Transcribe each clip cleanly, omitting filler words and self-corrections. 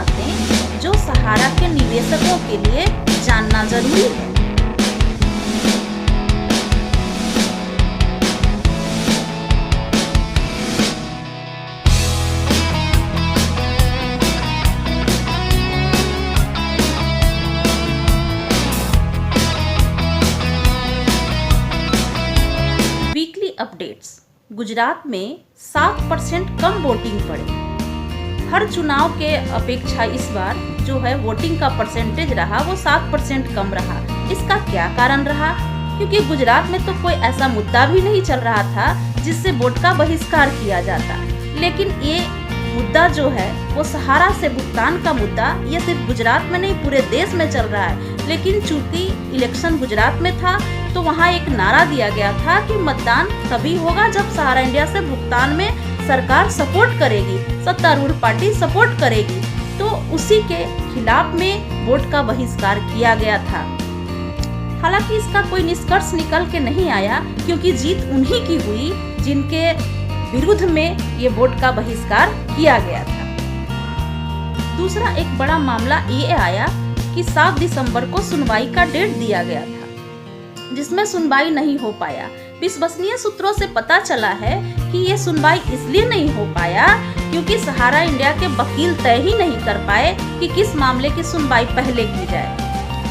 बातें जो सहारा के निवेशकों के लिए जानना जरूरी है। Weekly updates. गुजरात में 7% कम वोटिंग पड़े। हर चुनाव के अपेक्षा इस बार जो है वोटिंग का परसेंटेज रहा वो 7% कम रहा। इसका क्या कारण रहा? क्योंकि गुजरात में तो कोई ऐसा मुद्दा भी नहीं चल रहा था जिससे वोट का बहिष्कार किया जाता, लेकिन ये मुद्दा जो है वो सहारा से भुगतान का मुद्दा ये सिर्फ गुजरात में नहीं पूरे देश में चल रहा है। लेकिन चूंकि इलेक्शन गुजरात में था तो वहाँ एक नारा दिया गया था कि मतदान तभी होगा जब सहारा इंडिया से भुगतान में सरकार सपोर्ट करेगी, सत्तारूढ़ पार्टी सपोर्ट करेगी। तो उसी के खिलाफ में वोट का बहिष्कार किया गया था। हालांकि इसका कोई निष्कर्ष निकल के नहीं आया, क्योंकि जीत उन्हीं की हुई जिनके विरुद्ध में ये वोट का बहिष्कार किया गया था। दूसरा एक बड़ा मामला ये आया कि 7 दिसंबर को सुनवाई का डेट दिया गया था, जिसमें सुनवाई नहीं हो पाया। विश्वसनीय सूत्रों से पता चला है कि ये सुनवाई इसलिए नहीं हो पाया क्योंकि सहारा इंडिया के वकील तय ही नहीं कर पाए कि किस मामले की सुनवाई पहले की जाए।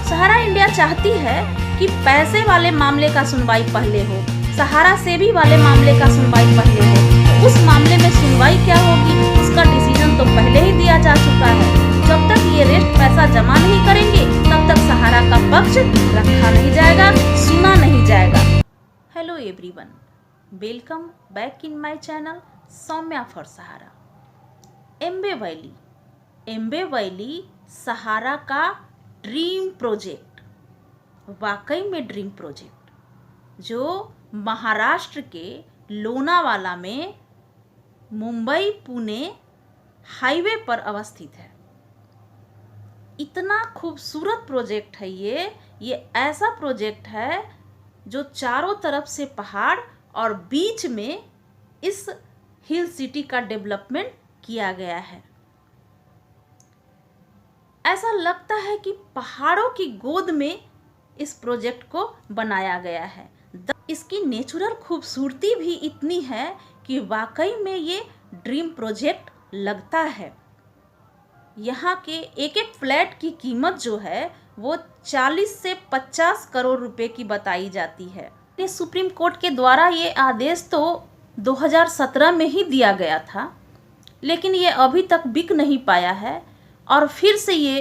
सहारा इंडिया चाहती है कि पैसे वाले मामले का सुनवाई पहले हो, सहारा सेबी वाले मामले का सुनवाई पहले हो। तो उस मामले में सुनवाई क्या होगी उसका डिसीजन तो पहले ही दिया जा चुका है। जब तक ये रेस्ट पैसा जमा नहीं करेंगे तब तक सहारा का पक्ष रखा नहीं जाएगा, सुना नहीं जाएगा। Hello everyone, welcome back in my channel Saumya for Sahara. Amby valley Sahara का ड्रीम प्रोजेक्ट, वाकई में ड्रीम प्रोजेक्ट, जो महाराष्ट्र के लोनावाला में मुंबई पुणे हाईवे पर अवस्थित है। इतना खूबसूरत प्रोजेक्ट है ये ऐसा प्रोजेक्ट है जो चारों तरफ से पहाड़ और बीच में इस हिल सिटी का डेवलपमेंट किया गया है। ऐसा लगता है कि पहाड़ों की गोद में इस प्रोजेक्ट को बनाया गया है। इसकी नेचुरल खूबसूरती भी इतनी है कि वाकई में ये ड्रीम प्रोजेक्ट लगता है। यहाँ के एक एक फ्लैट की कीमत जो है वो 40 से 50 करोड़ रुपए की बताई जाती है। सुप्रीम कोर्ट के द्वारा ये आदेश तो 2017 में ही दिया गया था, लेकिन ये अभी तक बिक नहीं पाया है और फिर से ये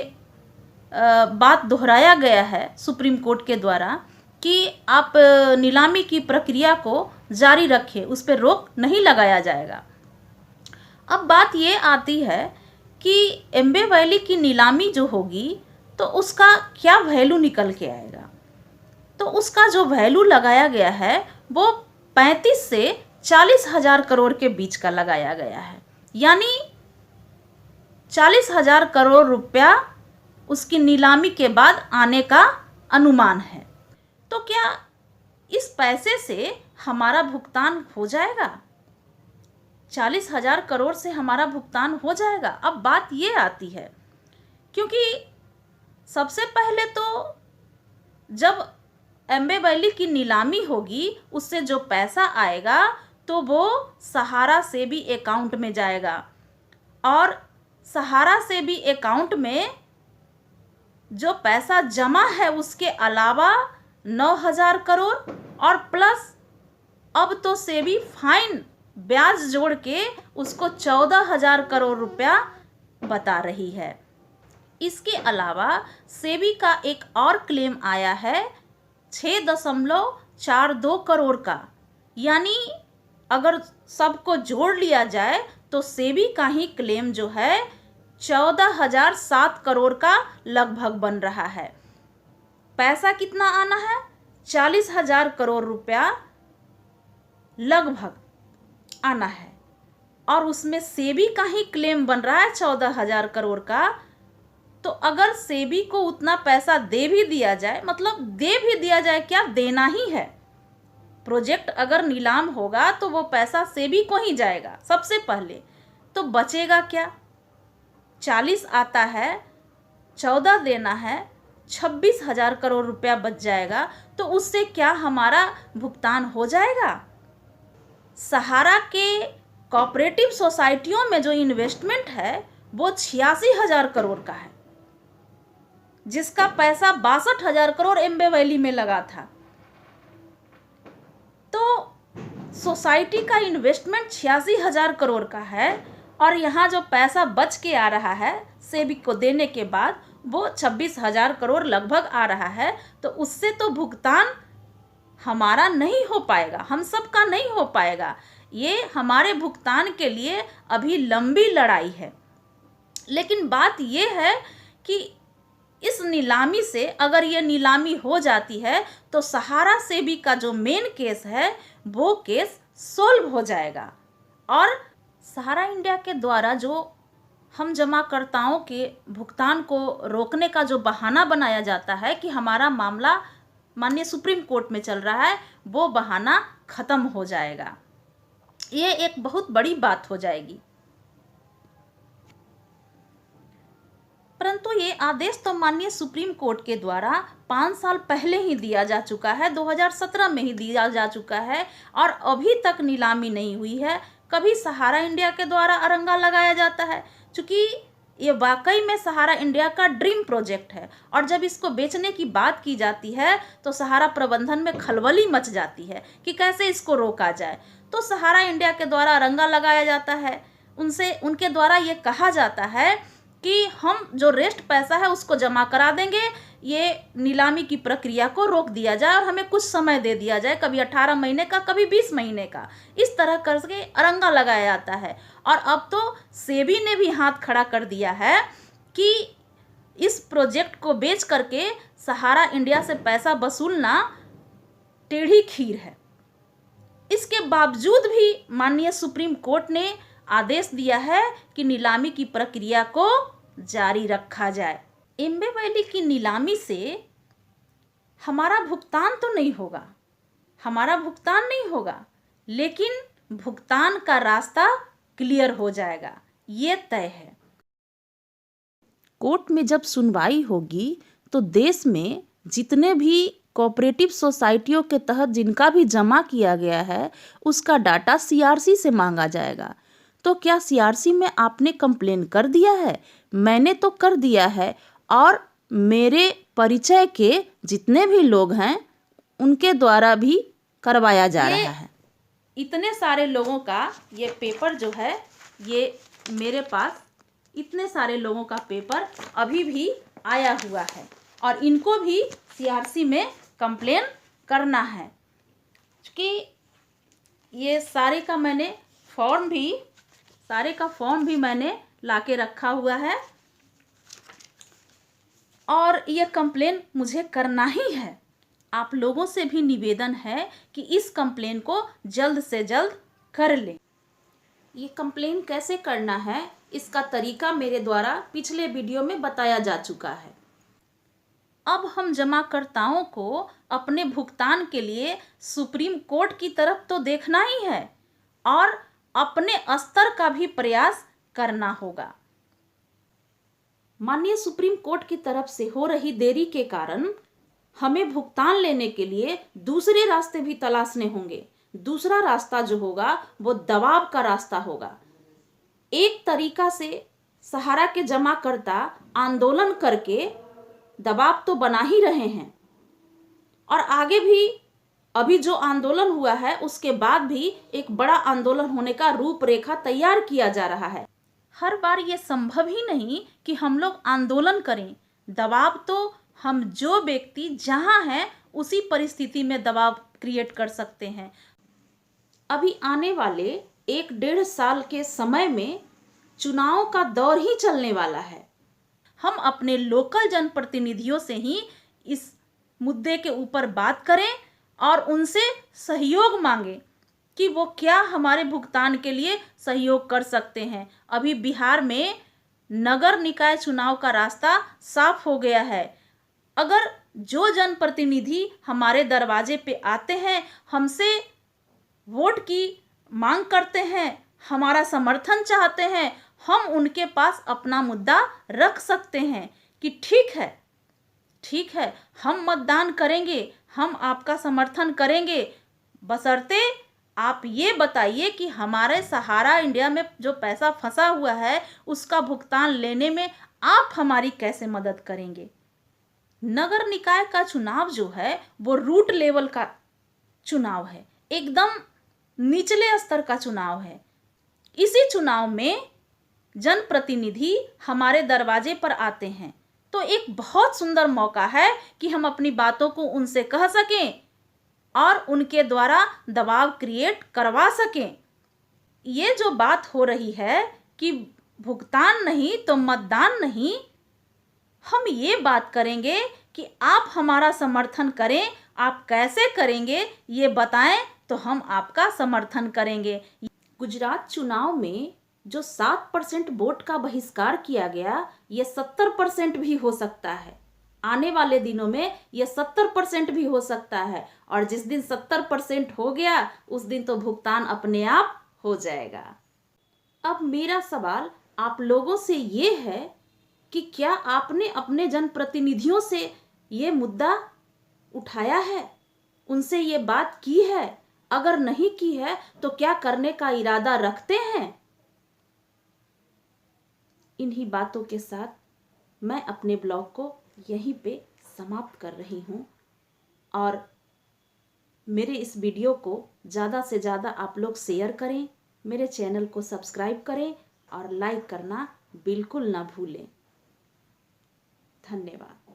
बात दोहराया गया है सुप्रीम कोर्ट के द्वारा कि आप नीलामी की प्रक्रिया को जारी रखें, उस पर रोक नहीं लगाया जाएगा। अब बात ये आती है कि एम्बे वैली की नीलामी जो होगी तो उसका क्या वैल्यू निकल के आएगा। तो उसका जो वैल्यू लगाया गया है वो 35 से 40 हजार करोड़ के बीच का लगाया गया है, यानी 40 हजार करोड़ रुपया उसकी नीलामी के बाद आने का अनुमान है। तो क्या इस पैसे से हमारा भुगतान हो जाएगा? 40 हजार करोड़ से हमारा भुगतान हो जाएगा? अब बात ये आती है, क्योंकि सबसे पहले तो जब एम्बे वैली की नीलामी होगी उससे जो पैसा आएगा तो वो सहारा सेबी अकाउंट में जाएगा, और सहारा सेबी अकाउंट में जो पैसा जमा है उसके अलावा 9,000 करोड़ और प्लस अब तो सेबी फाइन ब्याज जोड़ के उसको 14,000 करोड़ रुपया बता रही है। इसके अलावा सेबी का एक और क्लेम आया है 6.42 करोड़ का, यानी अगर सबको जोड़ लिया जाए तो सेबी का ही क्लेम जो है 14,007 करोड़ का लगभग बन रहा है। पैसा कितना आना है? 40,000 करोड़ रुपया लगभग आना है, और उसमें सेबी का ही क्लेम बन रहा है 14,000 करोड़ का। तो अगर सेबी को उतना पैसा दे भी दिया जाए, मतलब दे भी दिया जाए, क्या देना ही है। प्रोजेक्ट अगर नीलाम होगा तो वो पैसा सेबी को ही जाएगा सबसे पहले, तो बचेगा क्या? 40 आता है, 14 देना है, 26,000 करोड़ रुपया बच जाएगा, तो उससे क्या हमारा भुगतान हो जाएगा? सहारा के कोऑपरेटिव सोसाइटियों में जो इन्वेस्टमेंट है वो 86,000 करोड़ का है, जिसका पैसा 62,000 करोड़ एम्बे वैली में लगा था। तो सोसाइटी का इन्वेस्टमेंट 86,000 करोड़ का है और यहाँ जो पैसा बच के आ रहा है सेबी को देने के बाद वो 26,000 करोड़ लगभग आ रहा है। तो उससे तो भुगतान हमारा नहीं हो पाएगा, हम सबका नहीं हो पाएगा। ये हमारे भुगतान के लिए अभी लंबी लड़ाई है। लेकिन बात ये है कि इस नीलामी से, अगर ये नीलामी हो जाती है तो सहारा सेबी का जो मेन केस है वो केस सोल्व हो जाएगा और सहारा इंडिया के द्वारा जो हम जमाकर्ताओं के भुगतान को रोकने का जो बहाना बनाया जाता है कि हमारा मामला माननीय सुप्रीम कोर्ट में चल रहा है, वो बहाना खत्म हो जाएगा। ये एक बहुत बड़ी बात हो जाएगी। परंतु ये आदेश तो माननीय सुप्रीम कोर्ट के द्वारा 5 साल पहले ही दिया जा चुका है, 2017 में ही दिया जा चुका है और अभी तक नीलामी नहीं हुई है। कभी सहारा इंडिया के द्वारा अरंगा लगाया जाता है, क्योंकि ये वाकई में सहारा इंडिया का ड्रीम प्रोजेक्ट है और जब इसको बेचने की बात की जाती है तो सहारा प्रबंधन में खलबली मच जाती है कि कैसे इसको रोका जाए। तो सहारा इंडिया के द्वारा अरंगा लगाया जाता है, उनके द्वारा ये कहा जाता है कि हम जो रेस्ट पैसा है उसको जमा करा देंगे, ये नीलामी की प्रक्रिया को रोक दिया जाए और हमें कुछ समय दे दिया जाए, कभी 18 महीने का, कभी 20 महीने का। इस तरह करके अरंगा लगाया जाता है और अब तो सेबी ने भी हाथ खड़ा कर दिया है कि इस प्रोजेक्ट को बेच करके सहारा इंडिया से पैसा वसूलना टेढ़ी खीर है। इसके बावजूद भी माननीय सुप्रीम कोर्ट ने आदेश दिया है कि नीलामी की प्रक्रिया को जारी रखा जाए। एम्बे वैली की नीलामी से हमारा भुगतान तो नहीं होगा, लेकिन भुगतान का रास्ता क्लियर हो जाएगा, ये तय है। कोर्ट में जब सुनवाई होगी तो देश में जितने भी कोऑपरेटिव सोसाइटियों के तहत जिनका भी जमा किया गया है उसका डाटा सीआरसी से मांगा जाएगा। तो क्या सीआरसी में आपने कंप्लेन कर दिया है? मैंने तो कर दिया है और मेरे परिचय के जितने भी लोग हैं उनके द्वारा भी करवाया जा रहा है। इतने सारे लोगों का ये पेपर जो है, ये मेरे पास इतने सारे लोगों का पेपर अभी भी आया हुआ है और इनको भी सीआरसी में कंप्लेन करना है, क्योंकि ये सारे का फॉर्म भी मैंने लाके रखा हुआ है और ये कंप्लेन मुझे करना ही है। आप लोगों से भी निवेदन है कि इस कंप्लेन को जल्द से जल्द कर लें। ये कंप्लेन कैसे करना है इसका तरीका मेरे द्वारा पिछले वीडियो में बताया जा चुका है। अब हम जमाकर्ताओं को अपने भुगतान के लिए सुप्रीम कोर्ट की तरफ तो देखना ही है और अपने स्तर का भी प्रयास करना होगा। माननीय सुप्रीम कोर्ट की तरफ से हो रही देरी के कारण हमें भुगतान लेने के लिए दूसरे रास्ते भी तलाशने होंगे। दूसरा रास्ता जो होगा वो दबाव का रास्ता होगा। एक तरीका से सहारा के जमाकर्ता आंदोलन करके दबाव तो बना ही रहे हैं और आगे भी अभी जो आंदोलन हुआ है उसके बाद भी एक बड़ा आंदोलन होने का रूपरेखा तैयार किया जा रहा है। हर बार ये संभव ही नहीं कि हम लोग आंदोलन करें। दबाव तो हम जो व्यक्ति जहां हैं उसी परिस्थिति में दबाव क्रिएट कर सकते हैं। अभी आने वाले 1-1.5 साल के समय में चुनाव का दौर ही चलने वाला है। हम अपने लोकल जनप्रतिनिधियों से ही इस मुद्दे के ऊपर बात करें और उनसे सहयोग मांगे कि वो क्या हमारे भुगतान के लिए सहयोग कर सकते हैं। अभी बिहार में नगर निकाय चुनाव का रास्ता साफ हो गया है। अगर जो जनप्रतिनिधि हमारे दरवाजे पे आते हैं, हमसे वोट की मांग करते हैं, हमारा समर्थन चाहते हैं हम उनके पास अपना मुद्दा रख सकते हैं कि ठीक है, हम मतदान करेंगे, हम आपका समर्थन करेंगे, बशर्ते आप ये बताइए कि हमारे सहारा इंडिया में जो पैसा फंसा हुआ है उसका भुगतान लेने में आप हमारी कैसे मदद करेंगे। नगर निकाय का चुनाव जो है वो रूट लेवल का चुनाव है, एकदम निचले स्तर का चुनाव है। इसी चुनाव में जनप्रतिनिधि हमारे दरवाजे पर आते हैं, तो एक बहुत सुंदर मौका है कि हम अपनी बातों को उनसे कह सकें और उनके द्वारा दबाव क्रिएट करवा सकें। ये जो बात हो रही है कि भुगतान नहीं तो मतदान नहीं, हम ये बात करेंगे कि आप हमारा समर्थन करें। आप कैसे करेंगे ये बताएं तो हम आपका समर्थन करेंगे। गुजरात चुनाव में जो 7% वोट का बहिष्कार किया गया, ये 70% भी हो सकता है। आने वाले दिनों में ये 70% भी हो सकता है, और जिस दिन 70% हो गया उस दिन तो भुगतान अपने आप हो जाएगा। अब मेरा सवाल आप लोगों से ये है कि क्या आपने अपने जनप्रतिनिधियों से ये मुद्दा उठाया है, उनसे ये बात की है? अगर नहीं की है तो क्या करने का इरादा रखते हैं? इन्हीं बातों के साथ मैं अपने ब्लॉग को यहीं पे समाप्त कर रही हूँ, और मेरे इस वीडियो को ज़्यादा से ज़्यादा आप लोग शेयर करें, मेरे चैनल को सब्सक्राइब करें और लाइक करना बिल्कुल ना भूलें। धन्यवाद।